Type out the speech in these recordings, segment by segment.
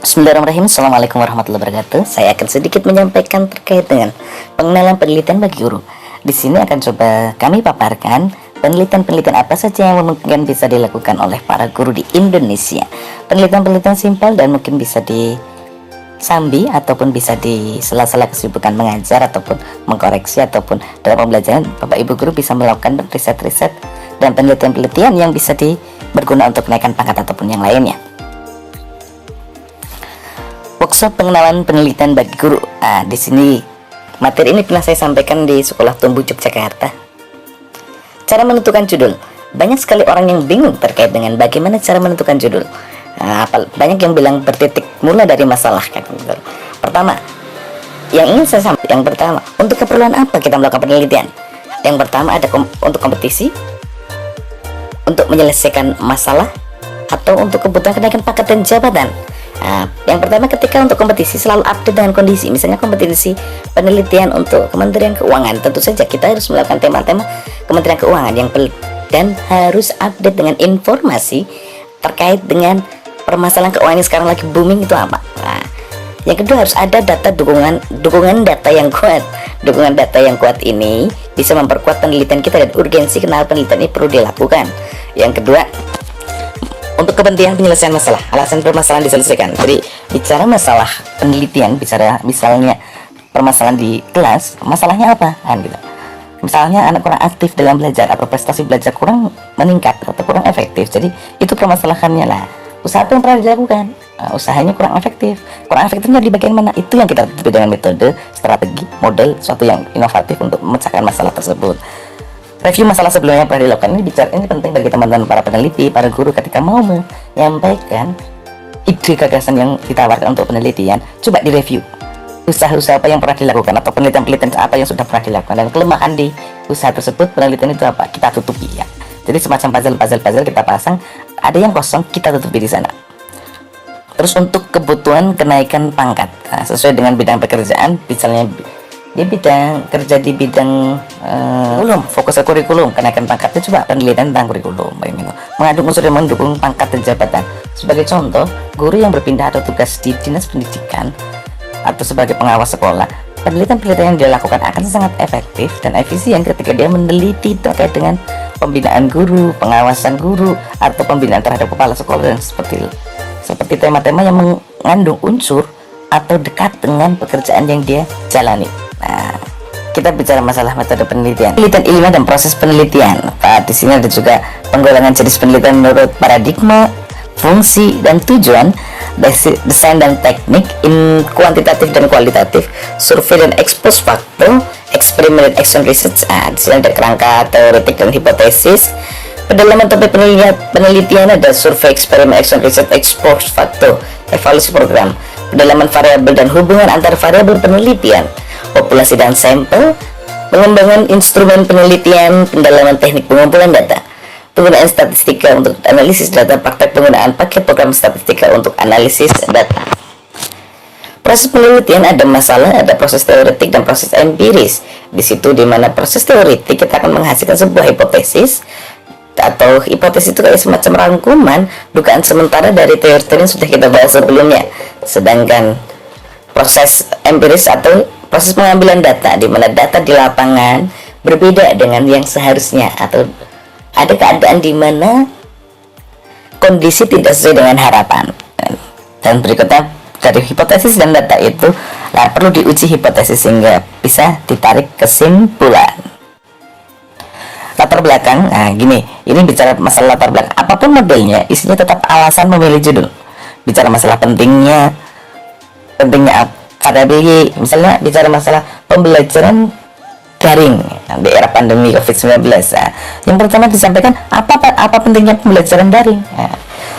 Bismillahirrahmanirrahim. Assalamualaikum warahmatullahi wabarakatuh. Saya akan sedikit menyampaikan terkait dengan pengenalan penelitian bagi guru. Di sini akan coba kami paparkan penelitian-penelitian apa saja yang mungkin bisa dilakukan oleh para guru di Indonesia. Penelitian-penelitian simpel dan mungkin bisa disambi ataupun bisa di sela-sela kesibukan mengajar ataupun mengkoreksi ataupun dalam pembelajaran. Bapak Ibu guru bisa melakukan riset-riset dan penelitian-penelitian yang bisa berguna untuk menaikkan pangkat ataupun yang lainnya. Workshop pengenalan penelitian bagi guru. Di sini materi ini pernah saya sampaikan di Sekolah Tumbuh Yogyakarta. Cara menentukan judul. Banyak sekali orang yang bingung terkait dengan bagaimana cara menentukan judul. Banyak yang bilang bertitik mula dari masalah. Pertama, yang ingin saya sampaikan, yang pertama, untuk keperluan apa kita melakukan penelitian? Yang pertama ada untuk kompetisi, untuk menyelesaikan masalah, atau untuk kebutuhan kenaikan pangkat dan jabatan. Yang pertama, ketika untuk kompetisi selalu update dengan kondisi. Misalnya kompetisi penelitian untuk Kementerian Keuangan, tentu saja kita harus melakukan tema-tema Kementerian Keuangan dan harus update dengan informasi terkait dengan permasalahan keuangan yang sekarang lagi booming itu apa. Yang kedua, harus ada data dukungan data yang kuat. Dukungan data yang kuat ini bisa memperkuat penelitian kita dan urgensi kenapa penelitian ini perlu dilakukan. Yang kedua, untuk kepentingan penyelesaian masalah, alasan permasalahan diselesaikan. Jadi bicara masalah penelitian, bicara misalnya permasalahan di kelas, masalahnya apa? Gitu. Misalnya anak kurang aktif dalam belajar atau prestasi belajar kurang meningkat atau kurang efektif. Jadi itu permasalahannya lah. Usaha apa yang pernah dilakukan? Usahanya kurang efektif. Kurang efektifnya di bagian mana? Itu yang kita tutupi dengan metode, strategi, model, suatu yang inovatif untuk memecahkan masalah tersebut. Review masalah sebelumnya yang pernah dilakukan ini penting bagi teman-teman para peneliti, para guru ketika mau menyampaikan ide gagasan yang ditawarkan untuk penelitian. Coba direview usaha-usaha apa yang pernah dilakukan atau penelitian-penelitian apa yang sudah pernah dilakukan dan kelemahan di usaha tersebut, penelitian itu apa, kita tutupi ya. Jadi semacam puzzle kita pasang, ada yang kosong kita tutupi di sana. Terus untuk kebutuhan kenaikan pangkat, sesuai dengan bidang pekerjaan, misalnya dia kerja di bidang fokus ke kurikulum, kenaikan pangkatnya coba penelitian tentang kurikulum, mengandung unsur yang mendukung pangkat dan jabatan. Sebagai contoh, guru yang berpindah atau tugas di dinas pendidikan atau sebagai pengawas sekolah, penelitian-penelitian yang dilakukan akan sangat efektif dan efisien ketika dia meneliti terkait dengan pembinaan guru, pengawasan guru, atau pembinaan terhadap kepala sekolah dan seperti tema-tema yang mengandung unsur atau dekat dengan pekerjaan yang dia jalani. Kita bicara masalah metode penelitian ilmiah dan proses penelitian. Di sini ada juga penggolongan jenis penelitian menurut paradigma, fungsi dan tujuan, desain dan teknik, kuantitatif dan kualitatif, survei dan expose faktor, eksperimen dan action research. Di sini ada kerangka teoretik dan hipotesis. Pendalaman topik penelitian ada survei, eksperimen, action research, expose faktor, evaluasi program, pendalaman variabel dan hubungan antar variabel penelitian, populasi dan sampel, pengembangan instrumen penelitian, pendalaman teknik pengumpulan data, penggunaan statistika untuk analisis data, praktek penggunaan paket program statistika untuk analisis data. Proses penelitian ada masalah, ada proses teoretik dan proses empiris. Di situ di mana proses teoretik kita akan menghasilkan sebuah hipotesis, atau hipotesis itu kayak semacam rangkuman dugaan sementara dari teori-teori yang sudah kita bahas sebelumnya. Sedangkan proses empiris atau proses pengambilan data, di mana data di lapangan berbeda dengan yang seharusnya atau ada keadaan di mana kondisi tidak sesuai dengan harapan. Dan berikutnya dari hipotesis dan data itu perlu diuji hipotesis sehingga bisa ditarik kesimpulan. Latar belakang, ini bicara masalah latar belakang. Apapun modelnya, isinya tetap alasan memilih judul. Bicara masalah pentingnya variabel, misalnya bicara masalah pembelajaran daring di era pandemi COVID-19. Yang pertama disampaikan apa pentingnya pembelajaran daring.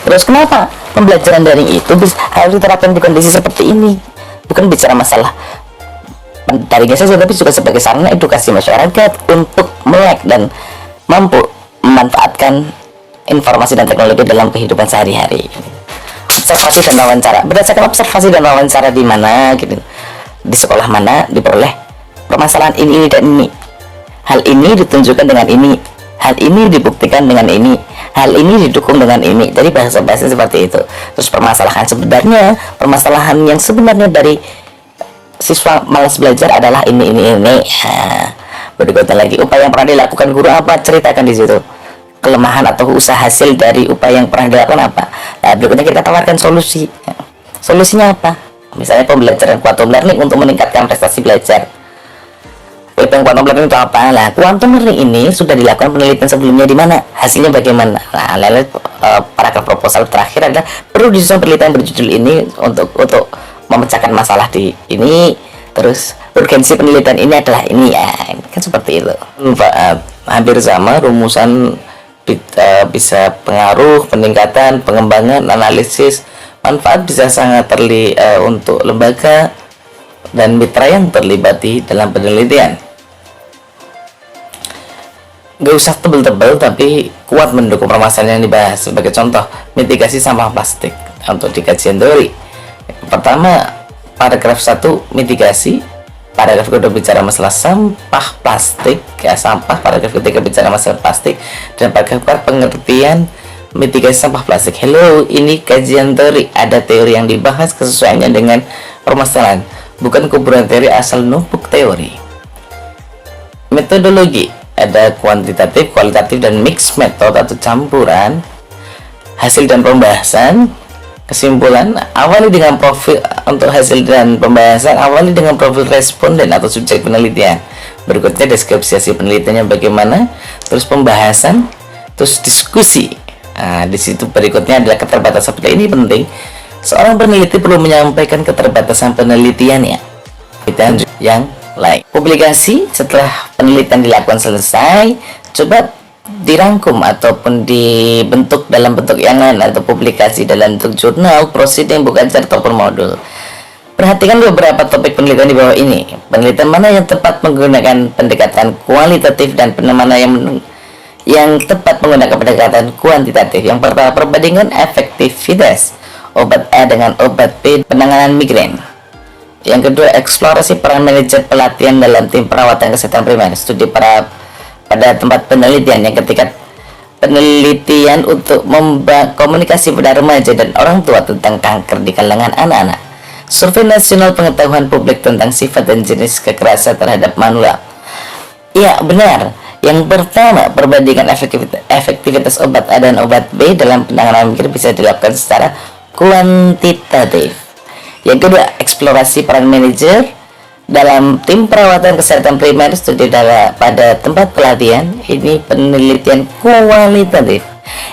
Terus kenapa pembelajaran daring itu harus diterapkan di kondisi seperti ini? Bukan bicara masalah daringnya saja, tapi juga sebagai sarana edukasi masyarakat untuk melek dan mampu memanfaatkan informasi dan teknologi dalam kehidupan sehari-hari. Observasi dan wawancara, berdasarkan observasi dan wawancara di mana gitu, di sekolah mana diperoleh permasalahan ini dan ini, hal ini ditunjukkan dengan ini, hal ini dibuktikan dengan ini, hal ini didukung dengan ini. Jadi bahasa-bahasa seperti itu. Terus permasalahan yang sebenarnya dari siswa malas belajar adalah ini. Berikutnya lagi, upaya yang pernah dilakukan guru apa, ceritakan di situ. Kelemahan atau usaha hasil dari upaya yang pernah dilakukan apa. Nah, berikutnya kita tawarkan solusi. Solusinya apa? Misalnya pembelajaran quantum learning untuk meningkatkan prestasi belajar. Quantum learning itu apa? Nah, quantum learning ini sudah dilakukan penelitian sebelumnya di mana? Hasilnya bagaimana? Nah, paragraf proposal terakhir adalah perlu disusun penelitian berjudul ini untuk memecahkan masalah di ini. Terus urgensi penelitian ini adalah ini ya, kan seperti itu. Hampir sama rumusan, bisa pengaruh, peningkatan, pengembangan, analisis, manfaat bisa sangat untuk lembaga dan mitra yang terlibat di dalam penelitian. Gak usah tebel-tebel tapi kuat mendukung permasalahan yang dibahas. Sebagai contoh, mitigasi sampah plastik untuk di kajian teori. Pertama, paragraf 1 mitigasi, paragraf kedua bicara masalah sampah plastik paragraf ketiga bicara masalah plastik, dan paragraf pengertian mitigasi sampah plastik. Hello, ini kajian teori, ada teori yang dibahas, kesesuaiannya dengan permasalahan, bukan kuburan teori asal numpuk teori. Metodologi, ada kuantitatif, kualitatif, dan mixed method atau campuran. Hasil dan pembahasan. Kesimpulan, awali dengan profil untuk hasil dan pembahasan, awali dengan profil responden atau subjek penelitian. Berikutnya deskripsi hasil penelitiannya bagaimana, terus pembahasan, terus diskusi. Nah, di situ berikutnya adalah keterbatasan penelitian. Ini penting. Seorang peneliti perlu menyampaikan keterbatasan penelitiannya. Penelitian yang lain. Publikasi, setelah penelitian dilakukan selesai, coba dirangkum ataupun dibentuk dalam bentuk yang lain, atau publikasi dalam bentuk jurnal, proceeding, buku ajar ataupun modul. Perhatikan beberapa topik penelitian di bawah ini. Penelitian mana yang tepat menggunakan pendekatan kualitatif dan mana yang tepat menggunakan pendekatan kuantitatif. Yang pertama, perbandingan efektivitas obat A dengan obat B penanganan migrain. Yang kedua, eksplorasi peran manajer pelatihan dalam tim perawatan kesehatan primer. Studi pada tempat penelitian. Yang ketiga, penelitian untuk komunikasi pada remaja dan orang tua tentang kanker di kalangan anak-anak. Survei nasional pengetahuan publik tentang sifat dan jenis kekerasan terhadap manusia. Ya, benar. Yang pertama, perbandingan efektivitas obat A dan obat B dalam penanganan migrain bisa dilakukan secara kuantitatif. Yang kedua, eksplorasi peran manajer dalam tim perawatan kesehatan primer, studi pada tempat pelatihan. Ini penelitian kualitatif.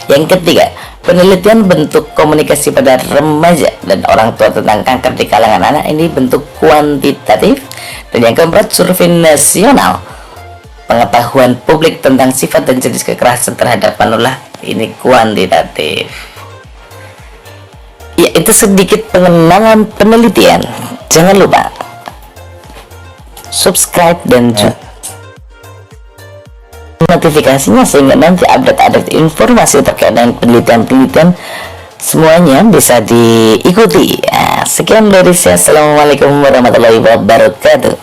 Yang ketiga, penelitian bentuk komunikasi pada remaja dan orang tua tentang kanker di kalangan anak. Ini bentuk kuantitatif. Dan yang keempat, survei nasional pengetahuan publik tentang sifat dan jenis kekerasan terhadap manusia. Ini kuantitatif. Ya, itu sedikit pengenalan penelitian. Jangan lupa subscribe dan notifikasinya sehingga nanti update informasi terkait dengan penelitian semuanya bisa diikuti. Sekian dari saya. Assalamualaikum warahmatullahi wabarakatuh.